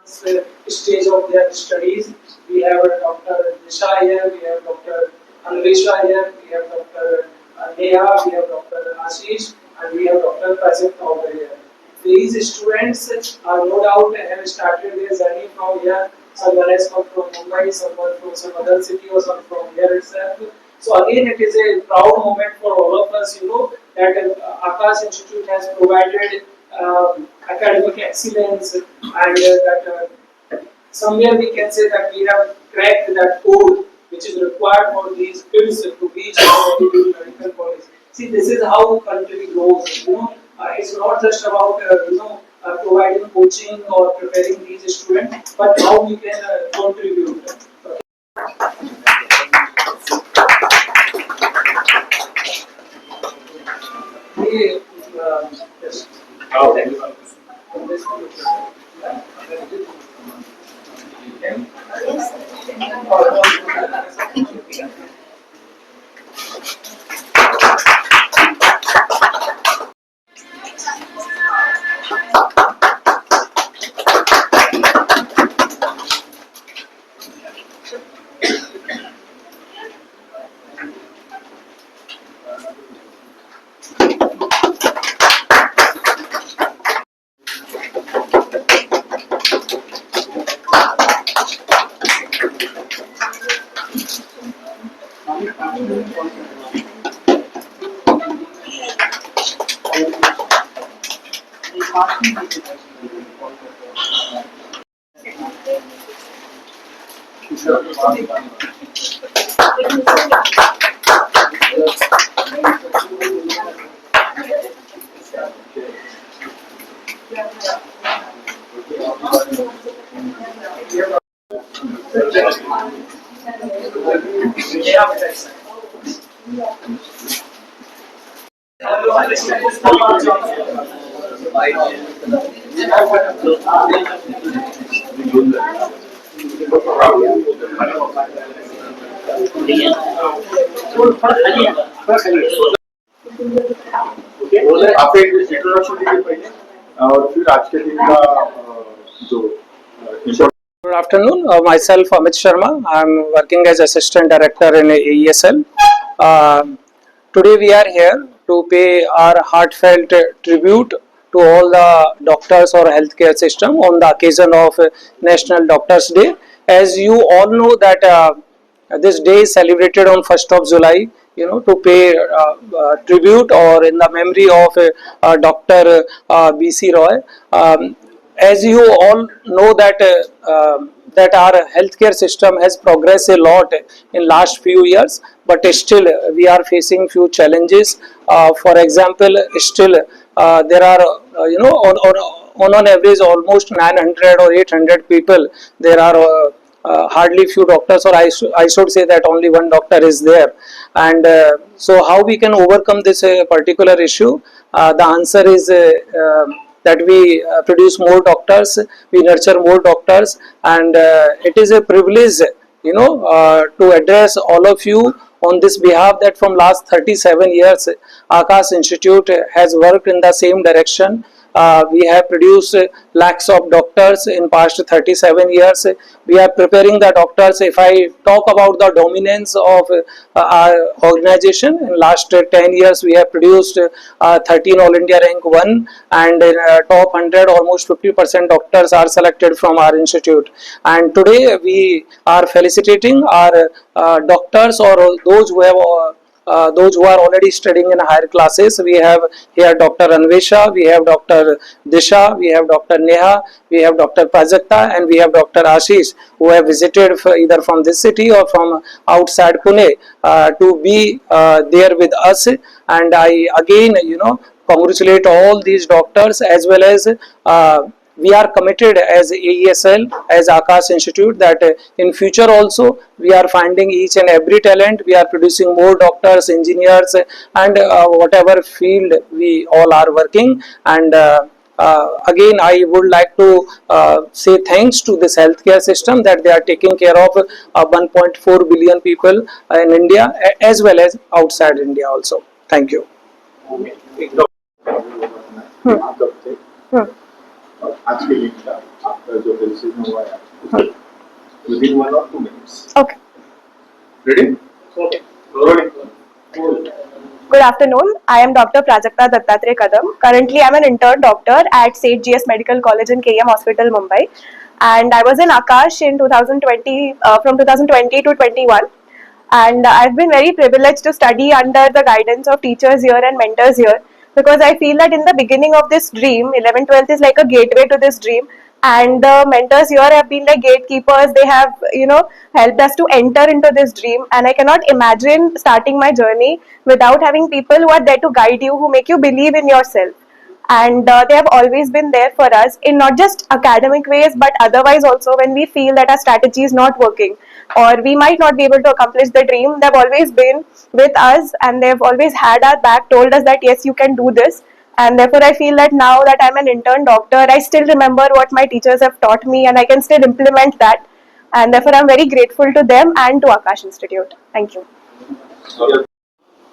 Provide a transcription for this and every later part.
stage of their studies. We have Dr. Disha here, we have Dr. Anvesha here, we have Dr. Neha, we have Dr. Ashish, and we have Dr. Prajakta over here. These students are no doubt have started their journey from here. Someone has come from Mumbai, someone from some other city, or some from here itself. So again, it is a proud moment for all of us, that Akash Institute has provided academic excellence, and that somewhere we can say that we have cracked that code which is required for these kids to reach the medical college. See, this is how country grows. It's not just about providing coaching or preparing these students, but how we can contribute. Okay. Yes. Oh, thank you. आप एक introduction दीजिए पहले और फिर आज के दिन का जो Good afternoon. Myself Amit Sharma. I am working as Assistant Director in AESL. Today we are here to pay our heartfelt tribute to all the doctors or healthcare system on the occasion of National Doctors Day. As you all know that this day is celebrated on 1st of July. To pay tribute or in the memory of Dr. B.C. Roy. As you all know that our healthcare system has progressed a lot in last few years, but still we are facing few challenges. For example, still there are on average almost 900 or 800 people. There are hardly few doctors, or I should say that only one doctor is there. And so how we can overcome this particular issue? The answer is that we produce more doctors, we nurture more doctors, and it is a privilege, to address all of you on this behalf, that from last 37 years, Akash Institute has worked in the same direction. We have produced lakhs of doctors in past 37 years. We are preparing the doctors. If I talk about the dominance of our organization, in last 10 years we have produced 13 All India rank 1, and in top 100 almost 50% doctors are selected from our institute. And today we are felicitating our doctors, or those who have those who are already studying in higher classes. We have here Dr. Anvesha, we have Dr. Disha, we have Dr. Neha, we have Dr. Prajakta, and we have Dr. Ashish, who have visited either from this city or from outside Pune to be there with us. And I again, congratulate all these doctors, as well as we are committed as AESL, as Akash Institute, that in future also we are finding each and every talent. We are producing more doctors, engineers, and whatever field we all are working. And again, I would like to say thanks to this healthcare system, that they are taking care of 1.4 billion people in India, as well as outside India also. Thank you. और आज के दिन का जो decision हुआ है within 1 or 2 minutes. Okay. Ready? Okay. Rolling. Good afternoon. I am Dr. Prajakta Dattatreya Kadam. Currently, I am an intern doctor at Sage GS Medical College in KM Hospital, Mumbai. And I was in Akash in 2020, from 2020 to 21. And I've been very privileged to study under the guidance of teachers here and mentors here, because I feel that in the beginning of this dream, 11th, 12th is like a gateway to this dream, and the mentors here have been like gatekeepers. They have, helped us to enter into this dream, and I cannot imagine starting my journey without having people who are there to guide you, who make you believe in yourself. And they have always been there for us in not just academic ways but otherwise also. When we feel that our strategy is not working or we might not be able to accomplish the dream, they've always been with us, and they've always had our back, told us that yes, you can do this. And therefore I feel that now that I'm an intern doctor, I still remember what my teachers have taught me and I can still implement that, and therefore I'm very grateful to them and to Akash Institute. Thank you.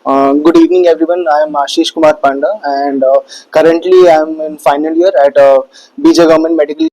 Good evening, everyone. I am Ashish Kumar Panda, and currently I am in final year at BJ Government Medical